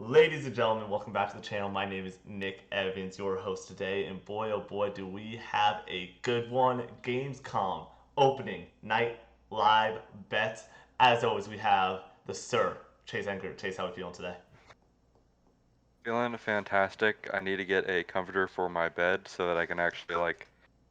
Ladies and gentlemen, welcome back to the channel. My name is Nick Evans, your host today, and boy oh boy do we have a good one. Gamescom opening night live bets. As always, we have the Sir, Chase Anchor. Chase, how are you feeling today? Feeling fantastic. I need to get a comforter for my bed so that I can actually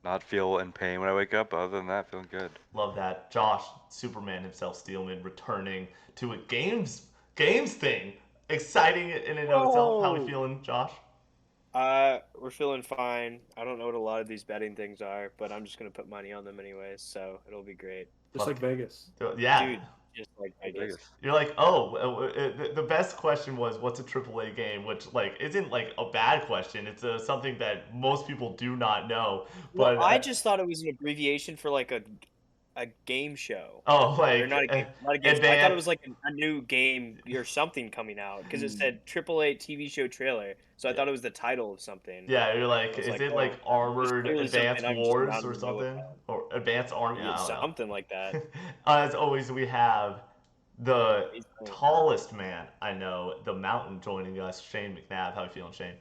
not feel in pain when I wake up. But other than that, feeling good. Love that. Josh, Superman himself, Steelman, returning to a games thing. Exciting in and of itself. How are we Whoa! feeling, Josh? We're feeling fine. I don't know what a lot of these betting things are, but I'm just gonna put money on them anyways, so it'll be great. Just Love like Vegas. Yeah. Dude, just like Vegas. Vegas. You're like, oh, the best question was, what's a AAA game? Which, like, isn't, like, a bad question. It's something that most people do not know. Well, But, I just thought it was an abbreviation for like a game show. oh, Or like, not a game show. I thought it was like a new game or something coming out because it said AAA TV show trailer. So I thought it was the title of something. yeah, you're I like, was is like, it, oh, like, there's Armored clearly Advanced something I'm just Wars not or gonna know something? about. Or Advanced Army? Yeah, I don't know. something like that. As always, we have the It's tallest man I know, the mountain, joining us, Shane McNabb. How you feeling, Shane?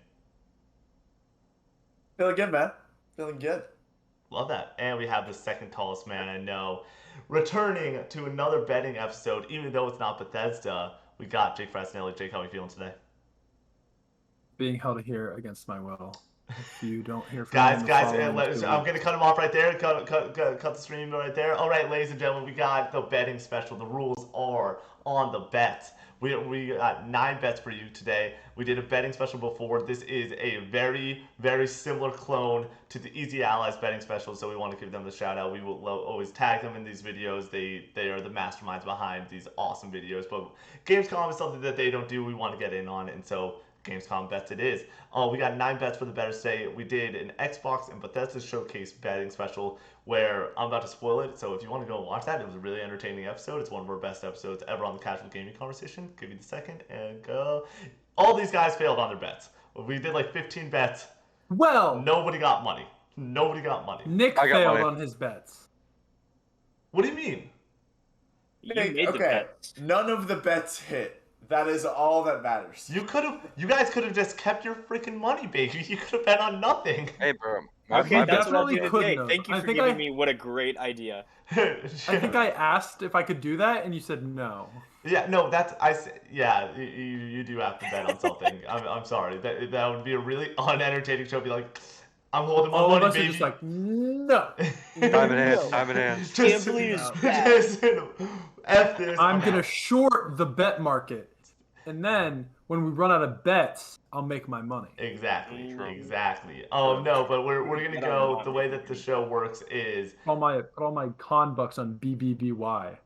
Feeling good, man. Feeling good. Love that. And we have the second tallest man I know, returning to another betting episode, even though it's not Bethesda. We got Jake Frasnelli. Jake, how are you feeling today? Being held here against my will. If you don't hear from me Guys, in the guys, following I'm 2 going to cut him off right there. Cut the stream right there. All right, ladies and gentlemen, we got the betting special. The rules are on the bets. We got 9 bets for you today. We did a betting special before. This is a very similar clone to the Easy Allies betting special, so we want to give them the shout out. We will always tag them in these videos. They are the masterminds behind these awesome videos. But Gamescom is something that they don't do. We want to get in on it, and so Gamescom bets it is. We got 9 bets for the bettors today. We did an Xbox and Bethesda showcase betting special where I'm about to spoil it. So if you want to go and watch that, it was a really entertaining episode. It's one of our best episodes ever on the Casual Gaming Conversation. Give you the second and go. All these guys failed on their bets. We did like 15 bets. Well, Nobody got money. Nobody got money. Nick I got failed money. on his bets. What do you mean? You Nick, made the okay, bets. none of the bets hit. That is all that matters. You guys could have just kept your freaking money, baby. You could have bet on nothing. Hey, bro. Okay, my that's best- what I'll definitely do couldn't today. have. Thank you I for think giving I- me what a great idea. I think I asked if I could do that, and you said no. Yeah, no, yeah, you do have to bet on something. I'm sorry. That would be a really unentertaining show. Be like, I'm holding my All money, of us baby. are just like, no. Time in hand. No. Time in hand. Can't believe it's bad. just, F this. I'm gonna out. short the bet market, and then when we run out of bets, I'll make my money. Exactly, True. exactly. Oh no, but we're gonna Bet go. on The way that the show works is Put all my con bucks on BBBY.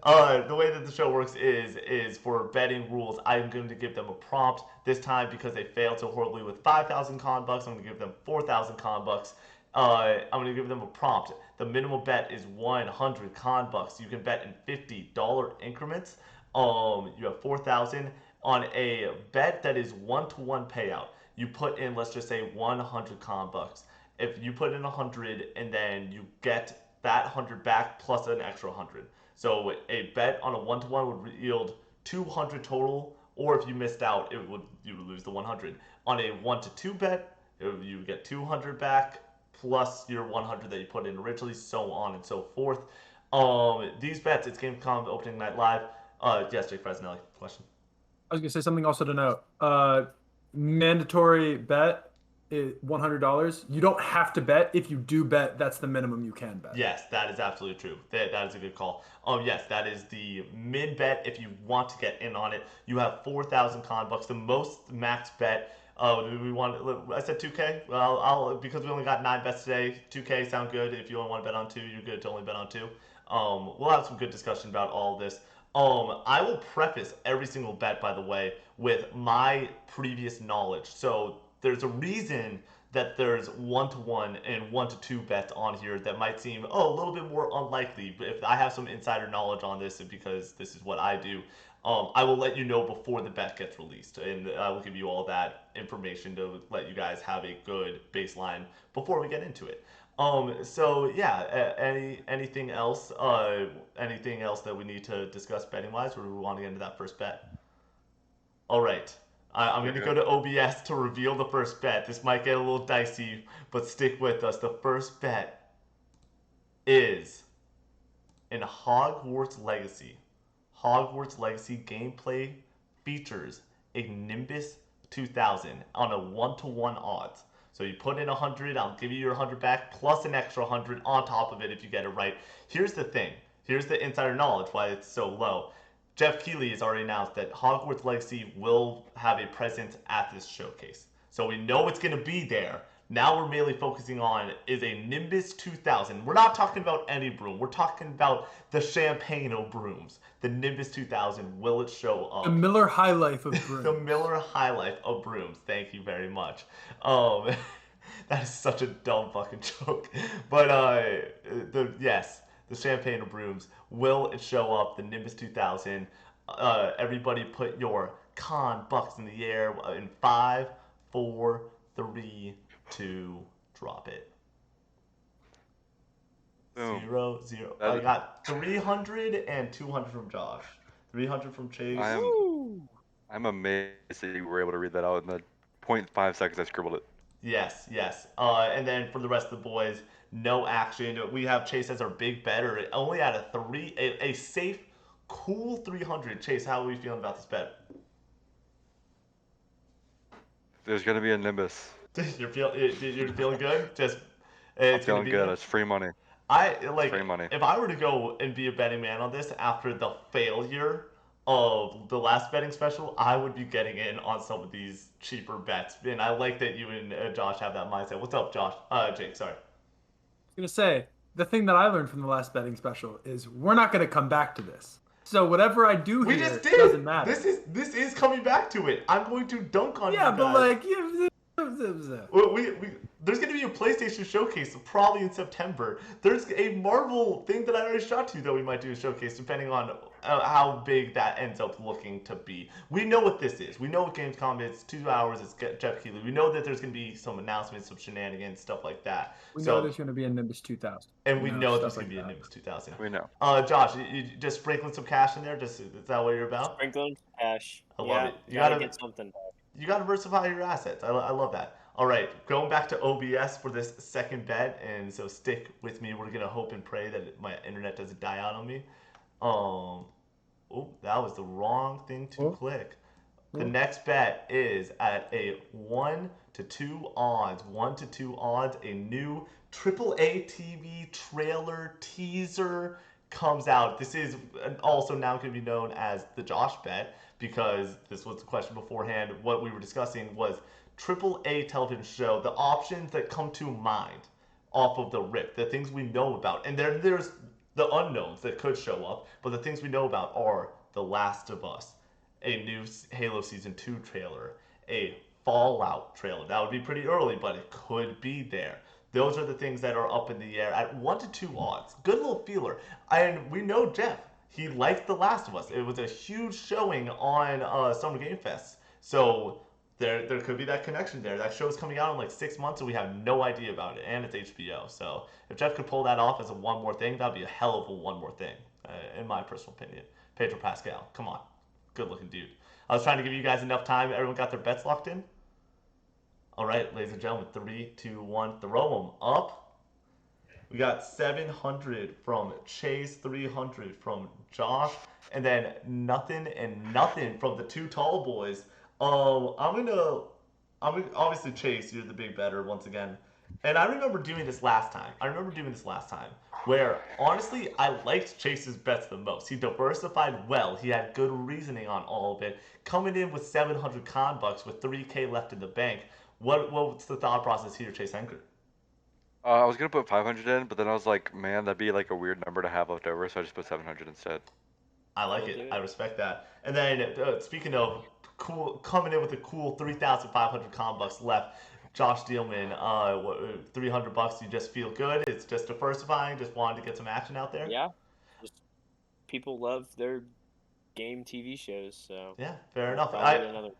the way that the show works is for betting rules. I'm going to give them a prompt this time because they failed so horribly with 5,000 con bucks. I'm going to give them 4,000 con bucks. I'm going to give them a prompt. The minimum bet is 100 con bucks. You can bet in $50 increments. You have 4,000 on a bet that is 1-to-1 payout. You put in, let's just say, 100 con bucks. If you put in 100 and then you get that 100 back plus an extra 100. So a bet on a 1-to-1 would yield 200 total, or if you missed out, you would lose the 100. On a 1-to-2 bet, you would get 200 back plus your 100 that you put in originally, so on and so forth. These bets, it's Gamescom opening night live. Yes, Jake Frasnelli, question. I was gonna say something also to note. Mandatory bet is $100. You don't have to bet. If you do bet, that's the minimum you can bet. Yes, that is absolutely true. That is a good call. Yes, that is the min bet. If you want to get in on it, you have 4,000 con bucks. The most max bet. Do we want? I said 2K. Well, I'll because we only got 9 bets today. 2K sound good. If you only want to bet on 2, you're good to only bet on 2. We'll have some good discussion about all of this. I will preface every single bet, by the way, with my previous knowledge. So there's a reason that there's 1-to-1 and 1-to-2 bets on here that might seem a little bit more unlikely. But if I have some insider knowledge on this, because this is what I do, I will let you know before the bet gets released, and I will give you all that information to let you guys have a good baseline before we get into it. So yeah, anything else? Anything else that we need to discuss betting wise, or do we want to get into that first bet? All right. I'm going to Okay. go to OBS to reveal the first bet. This might get a little dicey, but stick with us. The first bet is in Hogwarts Legacy. Hogwarts Legacy gameplay features a Nimbus 2000 on a 1-to-1 odds. So you put in 100, I'll give you your 100 back, plus an extra 100 on top of it if you get it right. Here's the thing. Here's the insider knowledge why it's so low. Jeff Keighley has already announced that Hogwarts Legacy will have a presence at this showcase. So we know it's going to be there. Now we're mainly focusing on is a Nimbus 2000. We're not talking about any broom. We're talking about the champagne of brooms. The Nimbus 2000. Will it show up? The Miller High Life of The Broom. Miller High Life of brooms. Thank you very much. That is such a dumb fucking joke. But the champagne of brooms. Will it show up? The Nimbus 2000. Everybody put your con bucks in the air in 5, 4, 3, 2, drop it. Boom. 0, 0. That I is- got 300 and 200 from Josh. 300 from Chase. I'm amazed that you were able to read that out in the 0.5 seconds I scribbled it. Yes, yes. And then for the rest of the boys, no action. We have Chase as our big better. Only at a safe, cool 300. Chase, how are we feeling about this bet? There's gonna be a Nimbus. You're feeling good? Just I'm it's gonna feeling be good. there? It's free money. I like Free money. if I were to go and be a betting man on this after the failure of the last betting special, I would be getting in on some of these cheaper bets. And I like that you and Josh have that mindset. What's up, Josh? Jake, sorry. I was gonna say the thing that I learned from the last betting special is we're not gonna come back to this. So whatever I do We here just did. doesn't matter. This is coming back to it. I'm going to dunk on yeah, you but guys. like, We there's gonna be a PlayStation showcase probably in September. There's a Marvel thing that I already shot to that we might do a showcase depending on how big that ends up looking to be. We know what this is. We know what Gamescom is. 2 hours. It's Jeff Keighley. We know that there's gonna be some announcements, some shenanigans, stuff like that. we know there's gonna be a Nimbus 2000. And we know there's stuff gonna like be a that. Nimbus 2000. We know. Josh, you just sprinkling some cash in there. Is that what you're about? Sprinkling cash. I love yeah, it. You gotta gotta- get something back. You got to diversify your assets. I love that. All right, going back to OBS for this second bet, and so stick with me. We're gonna hope and pray that my internet doesn't die out on me. Oh, that was the wrong thing to click. The next bet is at a 1-to-2 odds. 1-to-2 odds. A new AAA TV trailer teaser comes out. This is also now going to be known as the Josh bet because this was the question beforehand. What we were discussing was AAA television show, the options that come to mind off of the rip, the things we know about. And there's the unknowns that could show up, but the things we know about are The Last of Us, a new Halo Season 2 trailer, a Fallout trailer. That would be pretty early, but it could be there. Those are the things that are up in the air at 1-to-2 odds. Good little feeler. And we know Jeff. He liked The Last of Us. It was a huge showing on Summer Game Fest. So there could be that connection there. That show's coming out in like 6 months, and we have no idea about it. And it's HBO. So if Jeff could pull that off as a one more thing, that'd be a hell of a one more thing, in my personal opinion. Pedro Pascal, come on. Good looking dude. I was trying to give you guys enough time. Everyone got their bets locked in? All right, ladies and gentlemen, 3, 2, 1, throw them up. We got 700 from Chase, 300 from Josh, and then nothing and nothing from the two tall boys. Obviously Chase, you're the big better once again. And I remember doing this last time. Where honestly I liked Chase's bets the most. He diversified well. He had good reasoning on all of it. Coming in with 700 con bucks with 3K left in the bank. What's the thought process here, Chase Henker? I was gonna put 500 in, but then I was like, man, that'd be like a weird number to have left over, so I just put 700 instead. I like it. I respect that. And then speaking of cool, coming in with a cool 3,500 con bucks left, Josh Steelman, 300 bucks. You just feel good. It's just diversifying. Just wanted to get some action out there. Yeah, just people love their game TV shows, so Yeah, fair enough. probably another.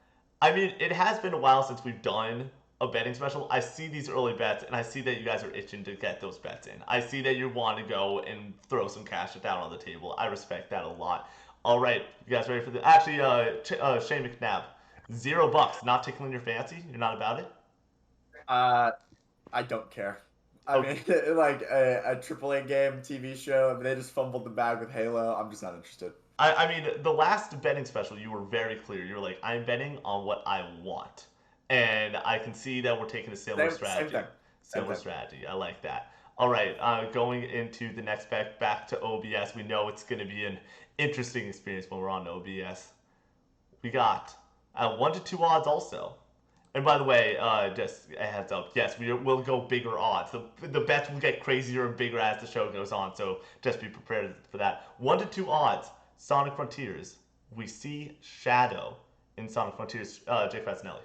I mean, it has been a while since we've done a betting special. I see these early bets, and I see that you guys are itching to get those bets in. I see that you want to go and throw some cash down on the table. I respect that a lot. All right, you guys ready for the? Actually, Shane McNabb, $0, not tickling your fancy. You're not about it. I don't care. I Oh. mean, like a AAA game, TV show, I mean, they just fumbled the bag with Halo. I'm just not interested. I mean, the last betting special, you were very clear. You were like, I'm betting on what I want. And I can see that we're taking a similar Same strategy. thing. Similar Same thing. strategy. I like that. All right, going into the next bet, back to OBS. We know it's going to be an interesting experience when we're on OBS. We got 1 to 2 odds also. And by the way, just a heads up, yes, we'll go bigger odds. The bets will get crazier and bigger as the show goes on, so just be prepared for that. 1 to 2 odds, Sonic Frontiers. We see Shadow in Sonic Frontiers, Jake Fasinelli.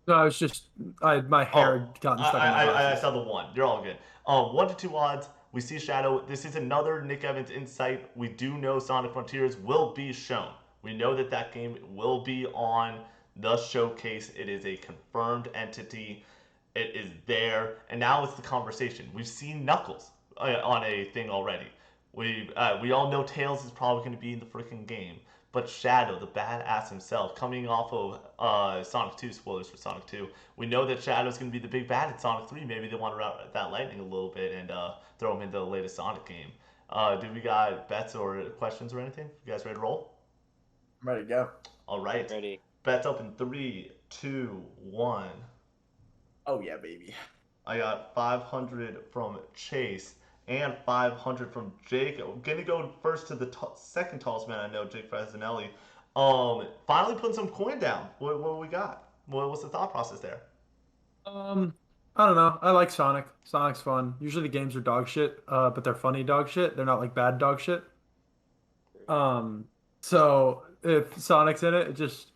No, I was just my hair had gotten stuck in my I glasses. saw the 1. You're all good. 1 to 2 odds, we see Shadow. This is another Nick Evans insight. We do know Sonic Frontiers will be shown. We know that game will be on the showcase. It is a confirmed entity. It is there, and now it's the conversation. We've seen Knuckles on a thing already. We all know Tails is probably going to be in the freaking game, but Shadow, the badass himself, coming off of Sonic 2, spoilers for Sonic 2, we know that Shadow's going to be the big bad at Sonic 3. Maybe they want to route that lightning a little bit and throw him into the latest Sonic game. Do we got bets or questions or anything? You guys ready to roll? I'm ready to go. All right. Ready. Bets up in 3, 2, 1. Oh yeah, baby. I got 500 from Chase and 500 from Jake. I'm gonna go first to the second tallest man I know, Jake Fasinelli. Finally putting some coin down. What we got? What's the thought process there? I don't know. I like Sonic. Sonic's fun. Usually the games are dog shit, but they're funny dog shit. They're not like bad dog shit. So if Sonic's in it, it just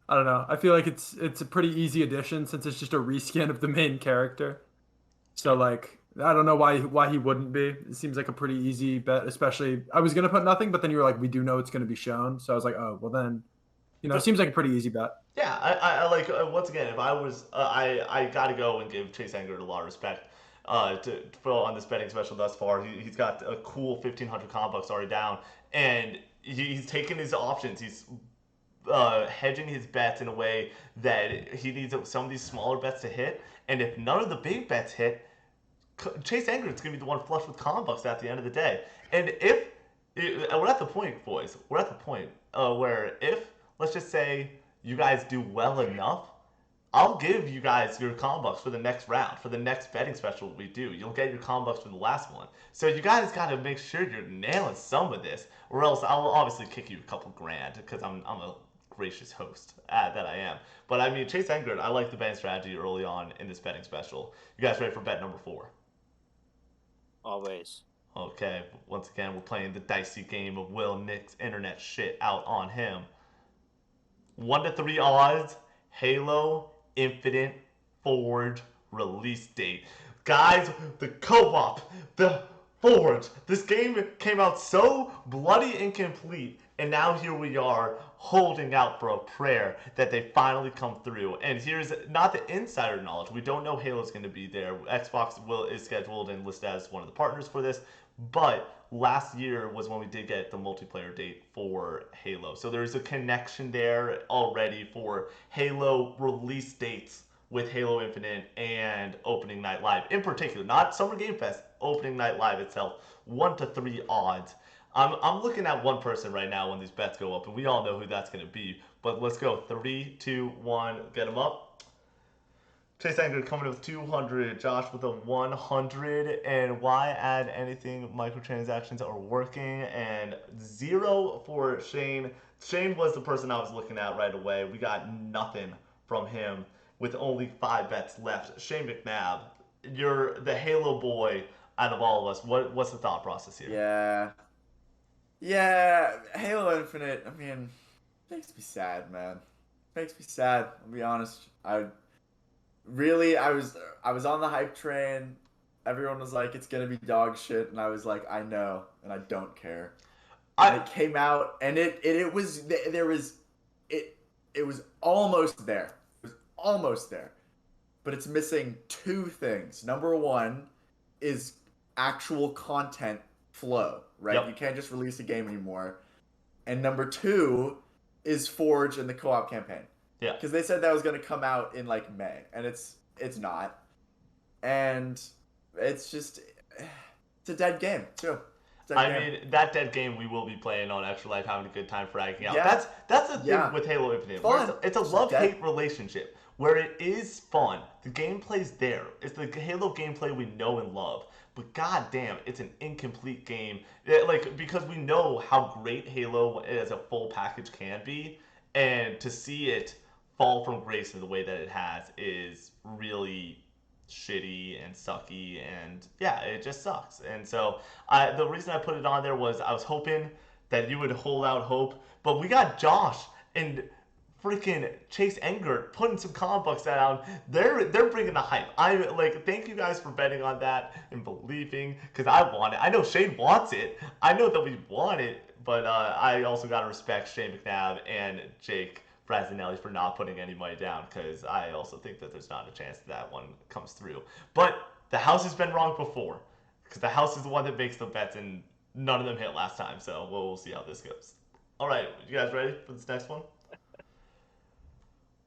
I don't know. I feel like it's a pretty easy addition since it's just a reskin of the main character. So like I don't know why he wouldn't be. It seems like a pretty easy bet, especially I was gonna put nothing, but then you were like, we do know it's gonna be shown. So I was like, oh well then, it seems like a pretty easy bet. Yeah, I like once again. If I was, I gotta go and give Chase Engert a lot of respect. On this betting special thus far, he's got a cool 1,500 comp bucks already down, and he's taken his options. He's hedging his bets in a way that he needs some of these smaller bets to hit, and if none of the big bets hit, Chase Engert's gonna be the one flush with comp bucks at the end of the day. And we're at the point, boys, we're at the point where if let's just say you guys do well enough, I'll give you guys your comp bucks for the next round, for the next betting special we do. You'll get your comp bucks from the last one. So you guys got to make sure you're nailing some of this, or else I'll obviously kick you a couple grand because I'm a gracious host that I am. But I mean, Chase Engert, I like the betting strategy early on in this betting special. You guys ready for bet number 4? Always. Okay, once again, we're playing the dicey game of will Nick's internet shit out on him. 1 to 3 odds, Halo Infinite Forge release date. Guys, the co-op, the Forge. This game came out so bloody incomplete, and now here we are holding out for a prayer that they finally come through. And here's not the insider knowledge. We don't know Halo's going to be there. Xbox is scheduled and listed as one of the partners for this, but last year was when we did get the multiplayer date for Halo. So there's a connection there already for Halo release dates with Halo Infinite and Opening Night Live. In particular, not Summer Game Fest, Opening Night Live itself. 1 to 3 odds. I'm looking at one person right now when these bets go up, and we all know who that's going to be. But let's go. 3, 2, 1, get them up. Chase Engert coming in with 200, Josh with a 100, and why add anything? Microtransactions are working, and 0 for Shane. Shane was the person I was looking at right away. We got nothing from him with only 5 bets left. Shane McNabb, you're the Halo boy out of all of us. What's the thought process here? Yeah, Halo Infinite, I mean, makes me sad, man. Makes me sad, I'll be honest. I was on the hype train. Everyone was like, it's gonna be dog shit, and I was like, I know, and I don't care. And it came out, and it was almost there. It was almost there. But it's missing 2 things. Number 1 is actual content flow, right? Yep. You can't just release a game anymore. and number 2 is Forge and the co-op campaign. Yeah. Because they said that was going to come out in like May, and it's not, and it's just it's a dead game too. I mean, that dead game we will be playing on Extra Life, having a good time fragging out. Yeah. That's the thing with Halo Infinite. Fun. It's a love-hate relationship where it is fun. The gameplay's there. It's the Halo gameplay we know and love. But goddamn, it's an incomplete game. Because we know how great Halo as a full package can be, and to see it fall from grace in the way that it has is really shitty and sucky, and yeah, it just sucks. And so the reason I put it on there was I was hoping that you would hold out hope, but we got Josh and freaking Chase Engert putting some comic books down. They're bringing the hype. I like, thank you guys for betting on that and believing, because I want it. I know Shane wants it. I know that we want it, but I also gotta respect Shane McNabb and Jake Brazinelli for not putting any money down, because I also think that there's not a chance that one comes through. But the house has been wrong before, because the house is the one that makes the bets, and none of them hit last time. So we'll see how this goes. All right, you guys ready for this next one?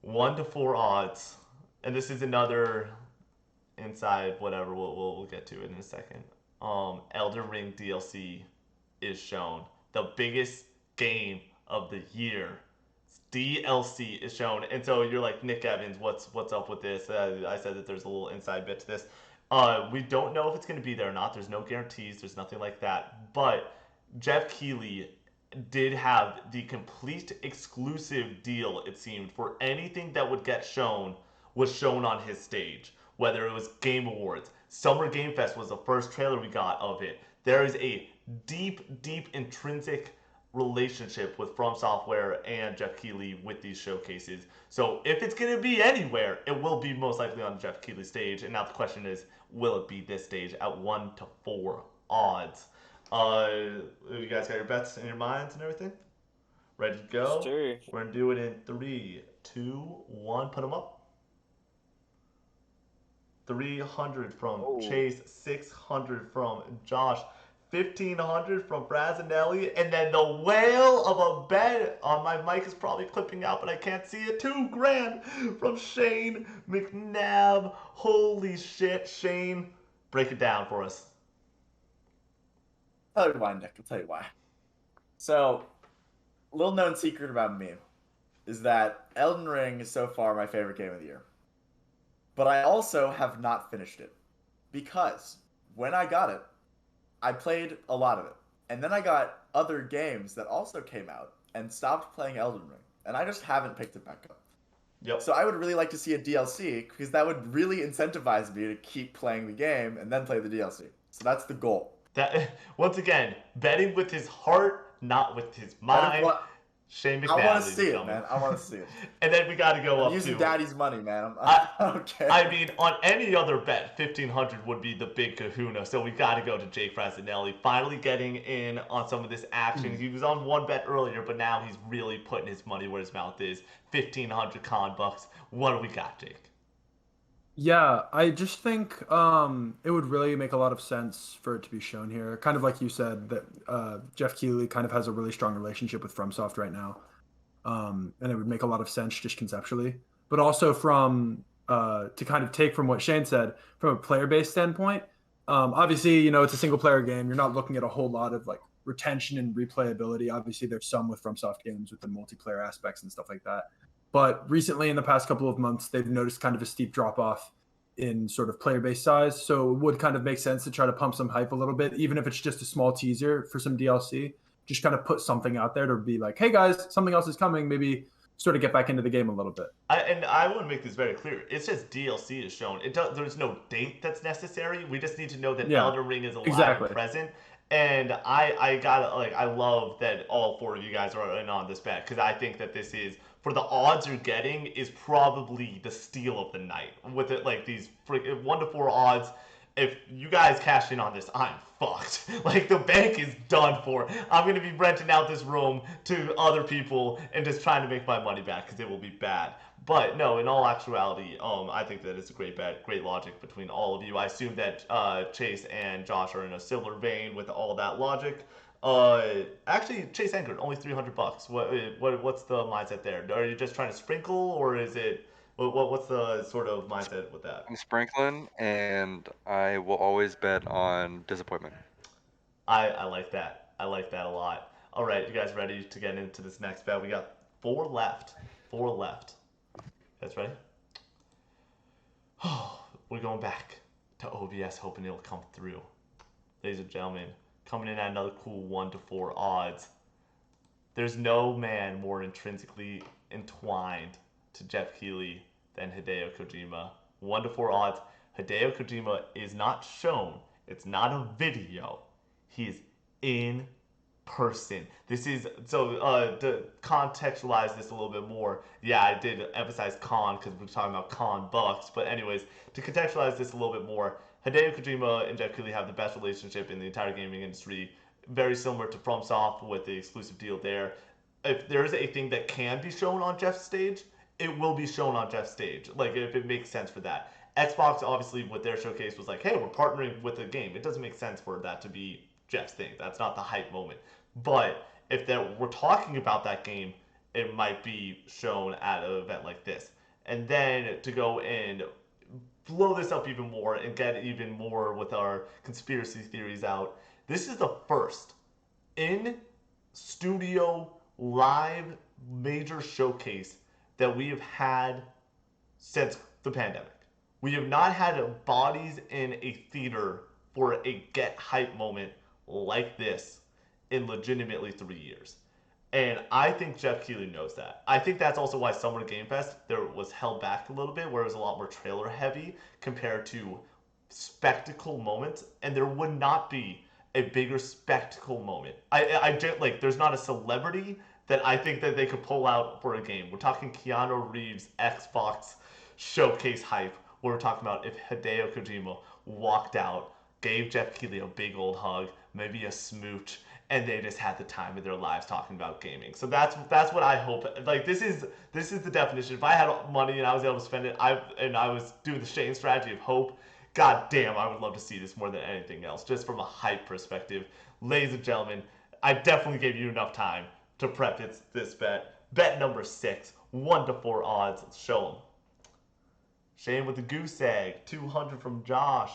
1 to 4 odds, and this is another inside whatever. We'll get to it in a second. Elden Ring DLC is shown. The biggest game of the year. DLC is shown, and so you're like, Nick Evans, what's up with this? I said that there's a little inside bit to this. We don't know if it's going to be there or not. There's no guarantees. There's nothing like that. But Jeff Keighley did have the complete exclusive deal, it seemed, for anything that would get shown was shown on his stage. Whether it was Game Awards, Summer Game Fest was the first trailer we got of it. There is a deep intrinsic relationship with From Software and Jeff Keighley with these showcases. So if it's going to be anywhere, it will be most likely on Jeff Keighley's stage. And now the question is, will it be this stage at 1 to 4 odds? You guys got your bets in your minds and everything? Ready to go? Sure. We're going to do it in 3, 2, 1. Put them up. 300 from Chase, 600 from Josh, 1,500 from Brazinelli, and then the whale of a bet on my mic is probably clipping out, but I can't see it. $2,000 from Shane McNabb. Holy shit, Shane. Break it down for us. I'll tell you why, Nick. I'll tell you why. So, little known secret about me is that Elden Ring is so far my favorite game of the year. But I also have not finished it. Because when I got it, I played a lot of it. And then I got other games that also came out and stopped playing Elden Ring. And I just haven't picked it back up. Yep. So I would really like to see a DLC, because that would really incentivize me to keep playing the game and then play the DLC. So that's the goal. That, once again, betting with his heart, not with his mind. Shane McNabb. I want to see it, man. I want to see it. And then we got to go up using to daddy's money, man. I don't care. I mean, on any other bet, 1,500 would be the big kahuna. So we got to go to Jake Brazinelli, finally getting in on some of this action. He was on one bet earlier, but now he's really putting his money where his mouth is. 1,500 con bucks. What do we got, Jake? Yeah, I just think it would really make a lot of sense for it to be shown here. Kind of like you said, that Jeff Keighley kind of has a really strong relationship with FromSoft right now. And it would make a lot of sense just conceptually. But also from, to kind of take from what Shane said, from a player-based standpoint, obviously, you know, it's a single-player game. You're not looking at a whole lot of, like, retention and replayability. Obviously, there's some with FromSoft games with the multiplayer aspects and stuff like that. But recently, in the past couple of months, they've noticed kind of a steep drop-off in sort of player-based size. So it would kind of make sense to try to pump some hype a little bit, even if it's just a small teaser for some DLC. Just kind of put something out there to be like, hey, guys, something else is coming. Maybe sort of get back into the game a little bit. And I want to make this very clear. It's just DLC is shown. There's no date that's necessary. We just need to know that Elden Ring is alive and present. And I love that all 4 of you guys are in on this bet, because I think that this is, for the odds you're getting, is probably the steal of the night. With it, like, these 1 to 4 odds, if you guys cash in on this, I'm fucked. Like, the bank is done for. I'm going to be renting out this room to other people and just trying to make my money back, because it will be bad. But no, in all actuality, I think that it's a great bet, great logic between all of you. I assume that Chase and Josh are in a similar vein with all that logic. Actually, Chase Anchored, only $300. What's the mindset there? Are you just trying to sprinkle, or is it what's the sort of mindset with that? I'm sprinkling, and I will always bet on disappointment. I like that. I like that a lot. All right, you guys ready to get into this next bet? We got four left. Four left. You guys ready? We're going back to OBS, hoping it'll come through. Ladies and gentlemen, coming in at another cool 1 to 4 odds. There's no man more intrinsically entwined to Jeff Keighley than Hideo Kojima. 1 to 4 odds. Hideo Kojima is not shown. It's not a video. He is in person. This is so to contextualize this a little bit more. Yeah, I did emphasize con because we're talking about con bucks. But anyways, to contextualize this a little bit more, Hideo Kojima and Jeff Keighley have the best relationship in the entire gaming industry. Very similar to FromSoft with the exclusive deal there. If there is a thing that can be shown on Jeff's stage, it will be shown on Jeff's stage. Like if it makes sense for that. Xbox obviously with their showcase was like, hey, we're partnering with a game. It doesn't make sense for that to be Jeff's thing. That's not the hype moment. But if we're talking about that game, it might be shown at an event like this. And then to go and blow this up even more and get even more with our conspiracy theories out, this is the first in studio live major showcase that we have had since the pandemic. We have not had bodies in a theater for a get hype moment like this in legitimately 3 years. And I think Jeff Keighley knows that. I think that's also why Summer Game Fest there was held back a little bit, where it was a lot more trailer heavy compared to spectacle moments, and there would not be a bigger spectacle moment. I just like there's not a celebrity that I think that they could pull out for a game. We're talking Keanu Reeves Xbox showcase hype. We're talking about if Hideo Kojima walked out, gave Jeff Keighley a big old hug, maybe a smooch, and they just had the time of their lives talking about gaming. So that's what I hope. Like this is the definition. If I had money and I was able to spend it, I was doing the Shane strategy of hope. God damn, I would love to see this more than anything else, just from a hype perspective. Ladies and gentlemen, I definitely gave you enough time to prep this bet. Bet number 6, 1 to 4 odds. Let's show them. Shane with the goose egg, 200 from Josh.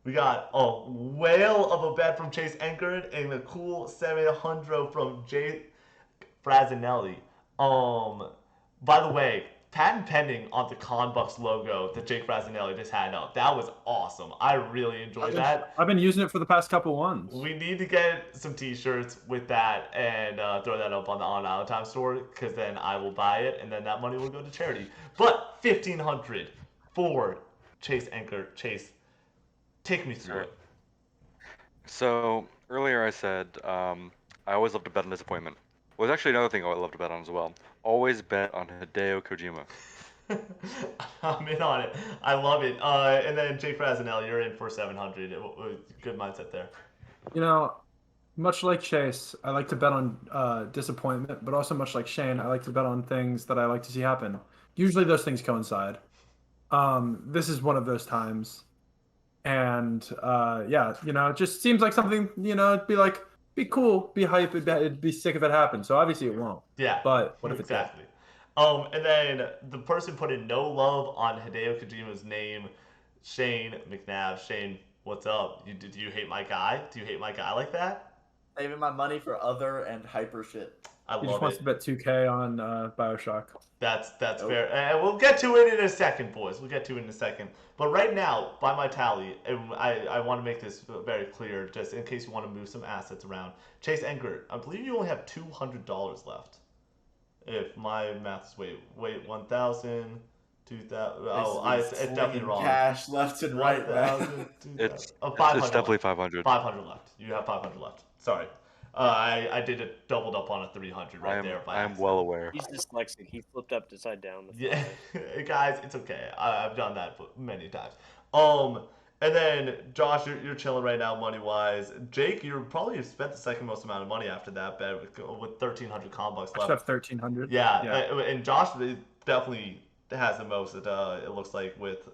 We got a whale of a bet from Chase Anchored and a cool 700 from Jay Frazanelli. By the way, patent pending on the Conbucks logo that Jake Frazanelli just had up. That was awesome. I really enjoyed that. I've been using it for the past couple ones. We need to get some t-shirts with that and throw that up on the On Island Time store, because then I will buy it and then that money will go to charity. But 1,500 for Chase Anchor. Chase, take me through it. So earlier I said I always love to bet on disappointment. Well, there's actually another thing I love to bet on as well. Always bet on Hideo Kojima. I'm in on it. I love it. And then Jake Frazanelli, you're in for 700. Good mindset there. You know, much like Chase, I like to bet on disappointment, but also much like Shane, I like to bet on things that I like to see happen. Usually those things coincide. This is one of those times. And yeah, it just seems like something, it'd be cool, be hype, it'd be sick if it happened. So obviously it won't. Yeah. But what if it did? Exactly. And then the person put in no love on Hideo Kojima's name, Shane McNabb. Shane, what's up? Do you hate my guy? Do you hate my guy like that? Saving my money for other and hyper shit. I He love just wants it. to bet 2K on Bioshock. That's Nope. fair. And we'll get to it in a second, boys. We'll get to it in a second. But right now, by my tally, and I want to make this very clear, just in case you want to move some assets around. Chase Anchor, I believe you only have $200 left. If my math is wait 1,000, 2,000. Oh, it's definitely wrong. Cash left and right, man. 1,000, 2,000. It's 500 definitely left. 500. 500 left. You have 500 left. Sorry. I did it doubled up on a 300 right there. I am well aware. He's dyslexic. He flipped upside down. Yeah, guys, it's okay. I've done that many times. And then Josh, you're chilling right now, money wise. Jake, you're probably spent the second most amount of money after that bet with 1,300 combucks I should left. have 1,300. Yeah, and Josh definitely has the most. It looks like with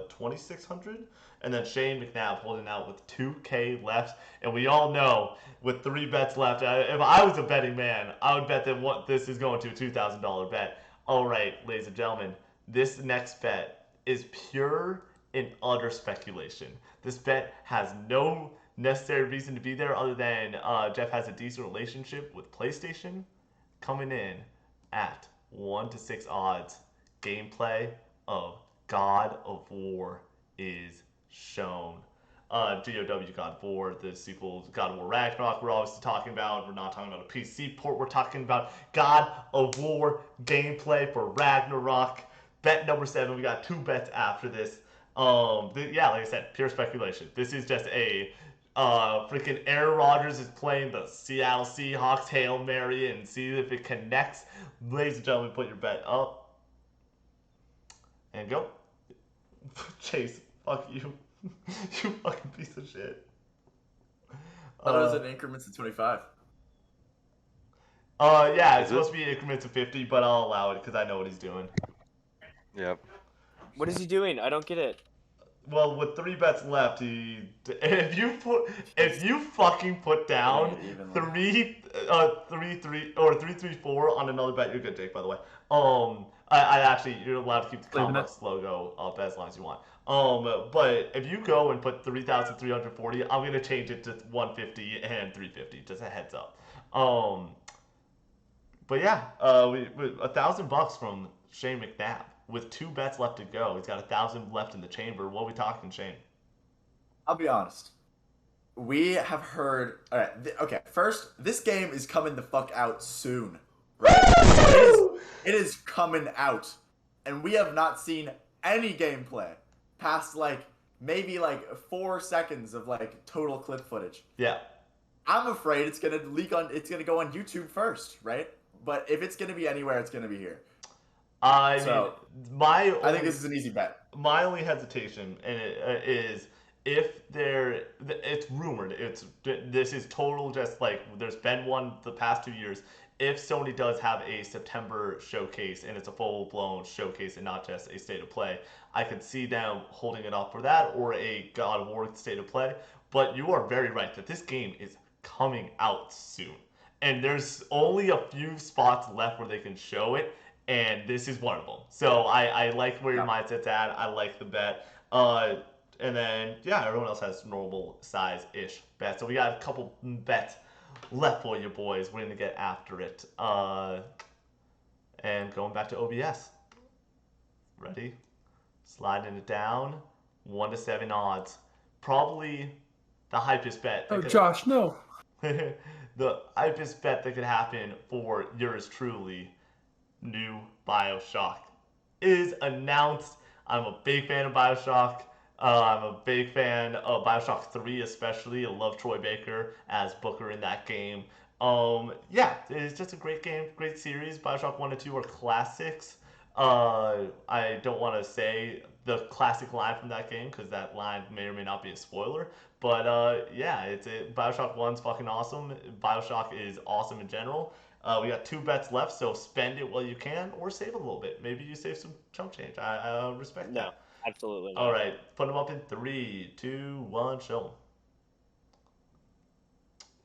2,600, and then Shane McNabb holding out with 2K left. And we all know with 3 bets left, if I was a betting man, I would bet that this is going to a $2,000 bet. All right, ladies and gentlemen, this next bet is pure and utter speculation. This bet has no necessary reason to be there other than Jeff has a decent relationship with PlayStation. Coming in at 1 to 6 odds, gameplay of God of War is shown. GOW God of War, the sequel to God of War Ragnarok, we're obviously talking about. We're not talking about a PC port. We're talking about God of War gameplay for Ragnarok. Bet number 7. We got 2 bets after this. Yeah, like I said, pure speculation. This is just a freaking Aaron Rodgers is playing the Seattle Seahawks Hail Mary and see if it connects. Ladies and gentlemen, put your bet up and go. Chase, fuck you. You fucking piece of shit. I thought it was in increments of 25. Yeah, it's supposed to be increments of 50, but I'll allow it because I know what he's doing. Yep. What is he doing? I don't get it. Well, with 3 bets left, if you fucking put down 3-3-4 on another bet, you're good, Jake. By the way, I actually you're allowed to keep the Combucks logo up as long as you want. But if you go and put 3,340, I'm gonna change it to 150 and 350. Just a heads up. But yeah, we $1,000 from Shane McNabb. With 2 bets left to go, he's got 1,000 left in the chamber. What are we talking, Shane? I'll be honest. We have heard. All right. Okay. First, this game is coming the fuck out soon, right? It is coming out, and we have not seen any gameplay past maybe 4 seconds of total clip footage. Yeah. I'm afraid it's gonna leak on. It's gonna go on YouTube first, right? But if it's gonna be anywhere, it's gonna be here. I think this is an easy bet. My only hesitation is if it's rumored. This is total just there's been one the past 2 years. If Sony does have a September showcase and it's a full blown showcase and not just a state of play, I could see them holding it up for that or a God of War state of play. But you are very right that this game is coming out soon, and there's only a few spots left where they can show it. And this is one of them. So I like where your mindset's at. I like the bet. And then, yeah, everyone else has normal size-ish bets. So we got a couple bets left for you boys. We're going to get after it. And going back to OBS. Ready? Sliding it down. 1 to 7 odds. Probably the hypest bet. Oh, Josh, no. The hypest bet that could happen for yours truly. New BioShock is announced. I'm a big fan of BioShock. I'm a big fan of BioShock 3 especially. I love Troy Baker as Booker in that game. Yeah, it's just a great game, great series. BioShock 1 and 2 are classics. I don't want to say the classic line from that game because that line may or may not be a spoiler. But yeah, BioShock 1's fucking awesome. BioShock is awesome in general. We got 2 bets left, so spend it while you can, or save a little bit. Maybe you save some chump change. I respect that. No, absolutely not. All right, put them up in 3, 2, 1, show them.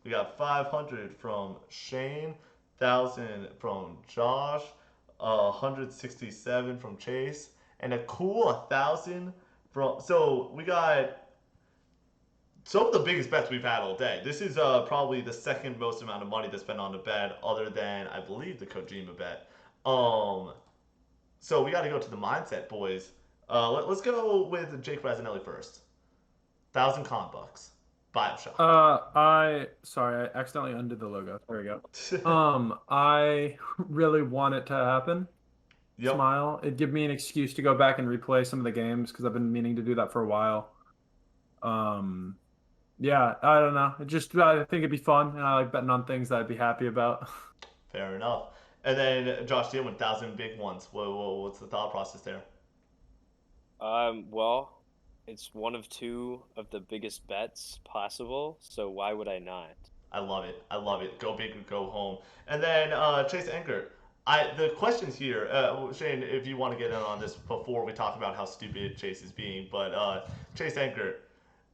We got 500 from Shane, 1,000 from Josh, 167 from Chase, and a cool 1,000 from. So we got some of the biggest bets we've had all day. This is probably the second most amount of money that's been on the bet, other than I believe the Kojima bet. So we got to go to the mindset, boys. Let's go with Jake Razzanelli first. 1,000 con bucks. BioShock. Sorry, I accidentally undid the logo. There we go. I really want it to happen. Yep. Smile. It'd give me an excuse to go back and replay some of the games because I've been meaning to do that for a while. Yeah, I don't know. I think it'd be fun, and I like betting on things that I'd be happy about. Fair enough. And then Josh, you have 1,000 big ones. What's the thought process there? Well, it's one of 2 of the biggest bets possible, so why would I not? I love it. Go big or go home. And then Chase Enger, The questions here, Shane, if you want to get in on this before we talk about how stupid Chase is being, but Chase Anchor,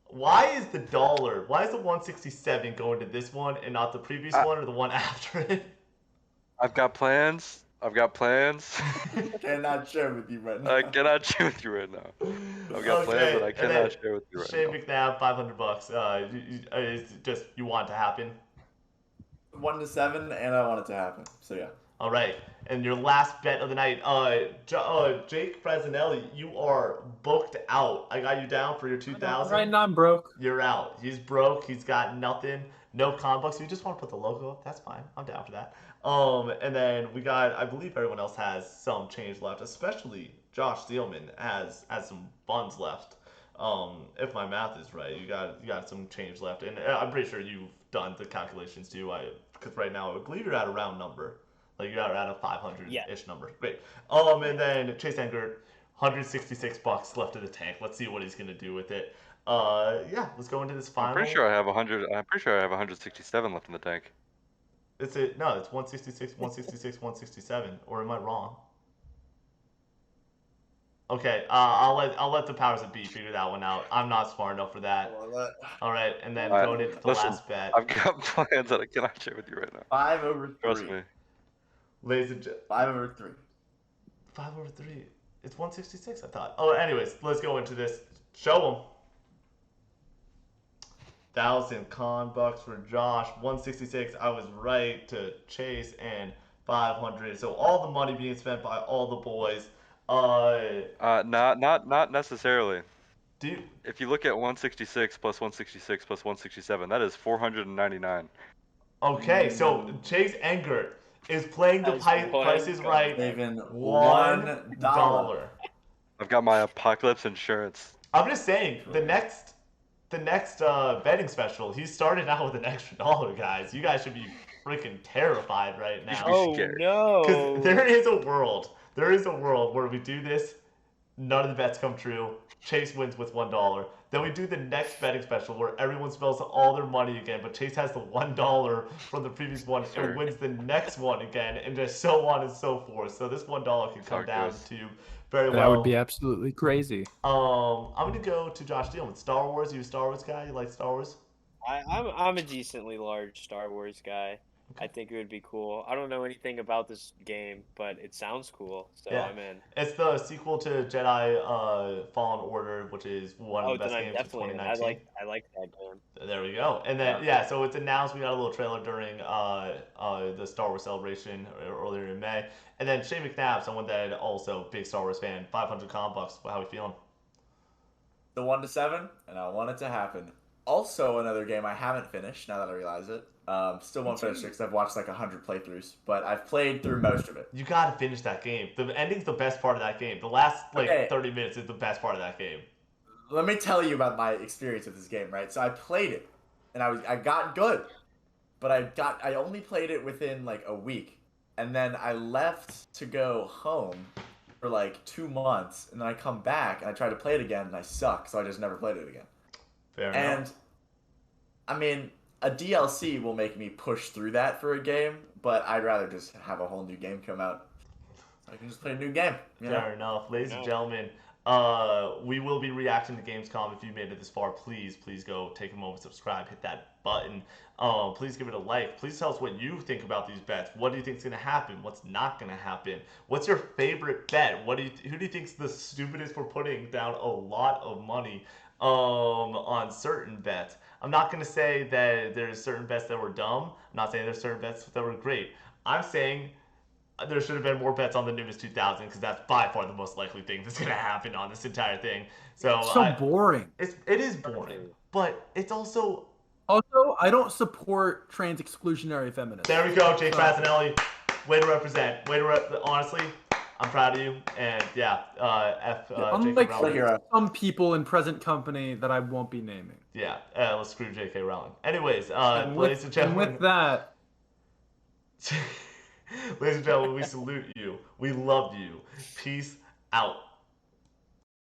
why is the 167 going to this one and not the previous one or the one after it? I've got plans. Cannot share with you right now. I cannot share with you right now. I've got plans that I cannot share with you right Shane now. McNabb, $500. Is just you want it to happen? 1 to 7, and I want it to happen. So yeah. All right, and your last bet of the night, Jake Frasinelli, you are booked out. I got you down for your 2,000. Right now I'm broke. You're out. He's broke. He's got nothing. No comic you just want to put the logo up. That's fine. I'm down for that. And then we got. I believe everyone else has some change left, especially Josh Steelman has some funds left. If my math is right, you got some change left, and I'm pretty sure you've done the calculations too. Because right now I believe you're at a round number. Like you got at a 500-ish number. Great. And then Chase Enger, $166 left in the tank. Let's see what he's gonna do with it. Yeah, let's go into this final. I'm pretty sure I have 100. I'm pretty sure I have 167 left in the tank. It's 166, 166, 167. Or am I wrong? Okay, I'll let the powers that be figure that one out. I'm not smart enough for that. All right, and then going into the last bet. I've got plans that I cannot share with you right now. 5 over 3. Trust me. Ladies and gentlemen. 5 over 3. 5 over 3. It's 166, I thought. Oh, anyways, let's go into this. Show them. 1,000 bucks for Josh. 166. I was right to Chase, and 500. So all the money being spent by all the boys. Not necessarily. Dude. If you look at 166 plus 166 plus 167, that is 499. Okay, so Chase Engert is playing the Price is Right. Saving $1. I've got my apocalypse insurance. I'm just saying, the next betting special, he started out with an extra $1, guys. You guys should be freaking terrified right now. Oh no! Because there is a world where we do this, none of the bets come true. Chase wins with $1. Then we do the next betting special where everyone spells all their money again, but Chase has the $1 from the previous one and wins the next one again, and just so on and so forth. So this $1 can come down to very well. That would be absolutely crazy. I'm gonna go to Josh Steele. Star Wars. You a Star Wars guy? You like Star Wars? I'm a decently large Star Wars guy. Okay. I think it would be cool. I don't know anything about this game, but it sounds cool, so Yeah. I'm in. It's the sequel to Jedi Fallen Order, which is one of the best games of definitely 2019. I like that game. There we go. And then so it's announced. We got a little trailer during the Star Wars celebration earlier in May. And then Shane McNabb, someone that also big Star Wars fan, 500 bucks. How we feeling? The 1 to 7, and I want it to happen. Also, another game I haven't finished. Now that I realize it, still won't finish it because I've watched like 100 playthroughs, but I've played through most of it. You gotta finish that game. The ending's the best part of that game. The last 30 minutes is the best part of that game. Let me tell you about my experience with this game, right? So I played it, and I got good, but I only played it within like a week, and then I left to go home for like 2 months, and then I come back and I try to play it again, and I suck, so I just never played it again. Fair and enough. I mean, a DLC will make me push through that for a game, but I'd rather just have a whole new game come out. So I can just play a new game. Fair enough. Ladies and gentlemen, we will be reacting to Gamescom. If you made it this far, please go take a moment, subscribe, hit that button. Please give it a like. Please tell us what you think about these bets. What do you think is going to happen? What's not going to happen? What's your favorite bet? Who do you think is the stupidest for putting down a lot of money on certain bets? I'm not going to say that there's certain bets that were dumb. I'm not saying there's certain bets that were great. I'm saying there should have been more bets on the newest 2000 because that's by far the most likely thing that's going to happen on this entire thing. So boring. It is boring, but it's also. Also, I don't support trans exclusionary feminists. There we go, Jake Fasanelli. Way to represent. Honestly, I'm proud of you. And unlike some people in present company that I won't be naming. Yeah, let's screw J.K. Rowling. Anyways, ladies and gentlemen. And with that. Ladies and gentlemen, we salute you. We love you. Peace out.